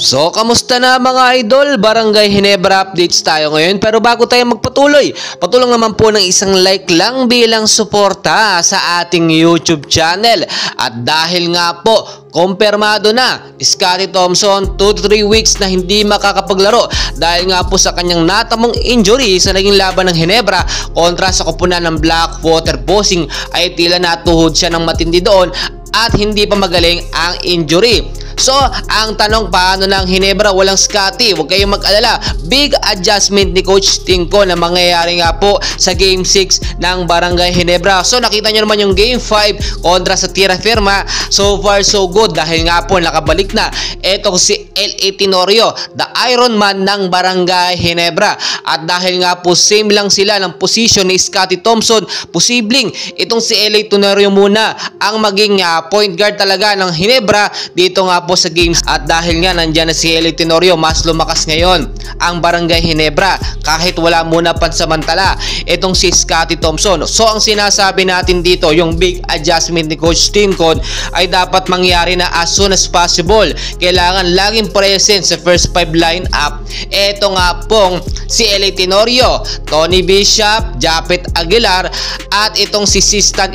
So, kamusta na mga idol? Barangay Ginebra updates tayo ngayon. Pero bago tayo magpatuloy, patulong naman po ng isang like lang bilang suporta sa ating YouTube channel. At dahil nga po, kumpirmado na, Scottie Thompson 2-3 weeks na hindi makakapaglaro dahil nga po sa kanyang natamong injury sa naging laban ng Ginebra kontra sa koponan ng Blackwater Bossing ay tila natuhod siya ng matindi doon at hindi pa magaling ang injury. So, ang tanong, paano ng Ginebra walang Scottie? Huwag kayong mag-alala. Big adjustment ni Coach Tinko na mangyayari nga po sa Game 6 ng Barangay Ginebra. So, nakita nyo naman yung Game 5 kontra sa Tierra Firma. So far, so good. Dahil nga po, nakabalik na eto si L.A. Tenorio, the Iron Man ng Barangay Ginebra. At dahil nga po, same lang sila ng position ni Scottie Thompson, posibleng itong si L.A. Tenorio muna ang maging point guard talaga ng Ginebra dito nga po sa games. At dahil nga nandyan na si L.A. Tenorio, mas lumakas ngayon ang Barangay Ginebra kahit wala muna pansamantala itong si Scottie Thompson. So ang sinasabi natin dito, yung big adjustment ni Coach Tinko ay dapat mangyari na as soon as possible. Kailangan laging present sa first 5 lineup. Ito nga pong si L.A. Tenorio, Tony Bishop, Japet Aguilar at itong si Stan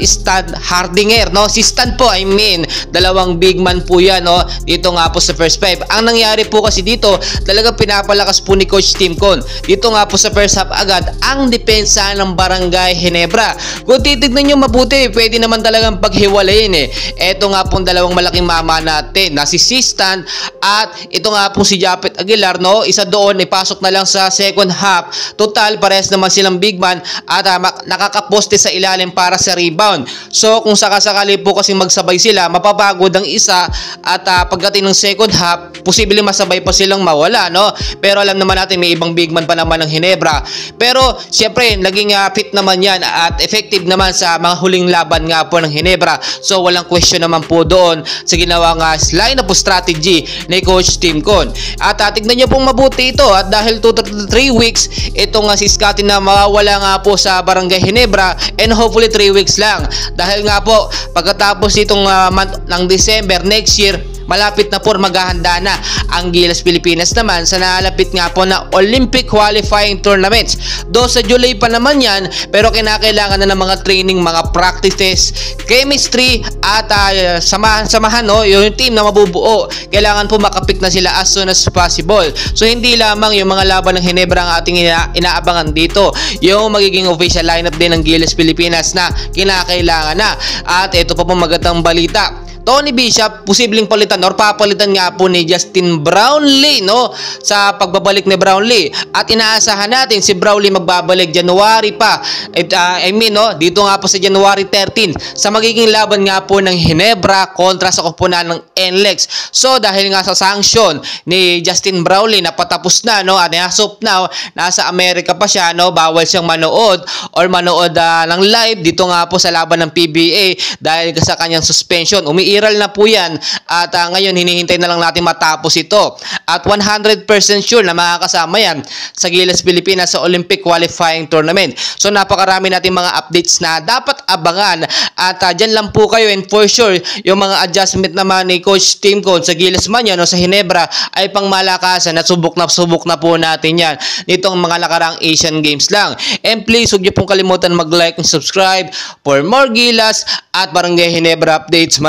Hardinger, no? Si Stan po, I mean, dalawang big man po yan, no? Dito nga po sa first 5. Ang nangyari po kasi dito, talagang pinapalakas po ni Coach Tinko dito nga po sa first half agad ang depensa ng Barangay Ginebra. Kung titignan nyo mabuti, pwede naman talagang paghiwalayin eh. Ito nga po dalawang malaking mama natin na si Stan at ito nga po si Japet Aguilar, no? Isa doon, ipasok na lang sa second half. Total, parehas naman silang big man at nakakaposte sa ilalim para sa rebound. So kung sakasakali po kasi magsabay sila, mapapagod ang isa at pagdating ng second half, posibleng masabay pa silang mawala, no? Pero alam naman natin may ibang big man pa naman ng Ginebra. Pero siyempre, naging fit naman yan at effective naman sa mga huling laban nga po ng Ginebra. So walang question naman po doon sa ginawang line-up strategy ni Coach Tinko. At tignan nyo pong mabuti ito at dahil 2-3 weeks, ito nga si Scottie na mawawala nga po sa Barangay Ginebra and hopefully 3 weeks lang. Dahil nga po, pagkatapos itong month ng December next year, malapit na po maghahanda na ang Gilas Pilipinas naman sa nalapit nga po na Olympic qualifying tournaments. Do sa July pa naman yan, pero kinakailangan na ng mga training, mga practices, chemistry at samahan, no? Yung team na mabubuo. Kailangan po makapik na sila as soon as possible. So hindi lamang yung mga laban ng Ginebra ang ating inaabangan dito. Yung magiging official lineup din ng Gilas Pilipinas na kinakailangan na. At ito pa po magandang balita. Tony Bishop, posibleng palitan or papalitan nga po ni Justin Brownlee, no? Sa pagbabalik ni Brownlee. At inaasahan natin si Brownlee magbabalik January pa. No? Dito nga po sa January 13 sa magiging laban nga po ng Ginebra kontra sa koponan ng NLEX. So dahil nga sa sanction ni Justin Brownlee na patapos na, no? At as of now, nasa Amerika pa siya, no? Bawal siyang manood or manood ng live dito nga po sa laban ng PBA dahil sa kanyang suspension. Umiiral na po yan at ngayon hinihintay na lang natin matapos ito at 100% sure na makakasama yan sa Gilas Pilipinas sa Olympic qualifying tournament. So napakarami natin mga updates na dapat abangan at dyan lang po kayo, and for sure yung mga adjustment naman ni Coach Tinko sa Gilas man yan o sa Ginebra ay pangmalakasan at subok na po natin yan nitong mga nakarang Asian Games lang. And please huwag niyo pong kalimutan mag-like and subscribe for more Gilas at Barangay Ginebra updates.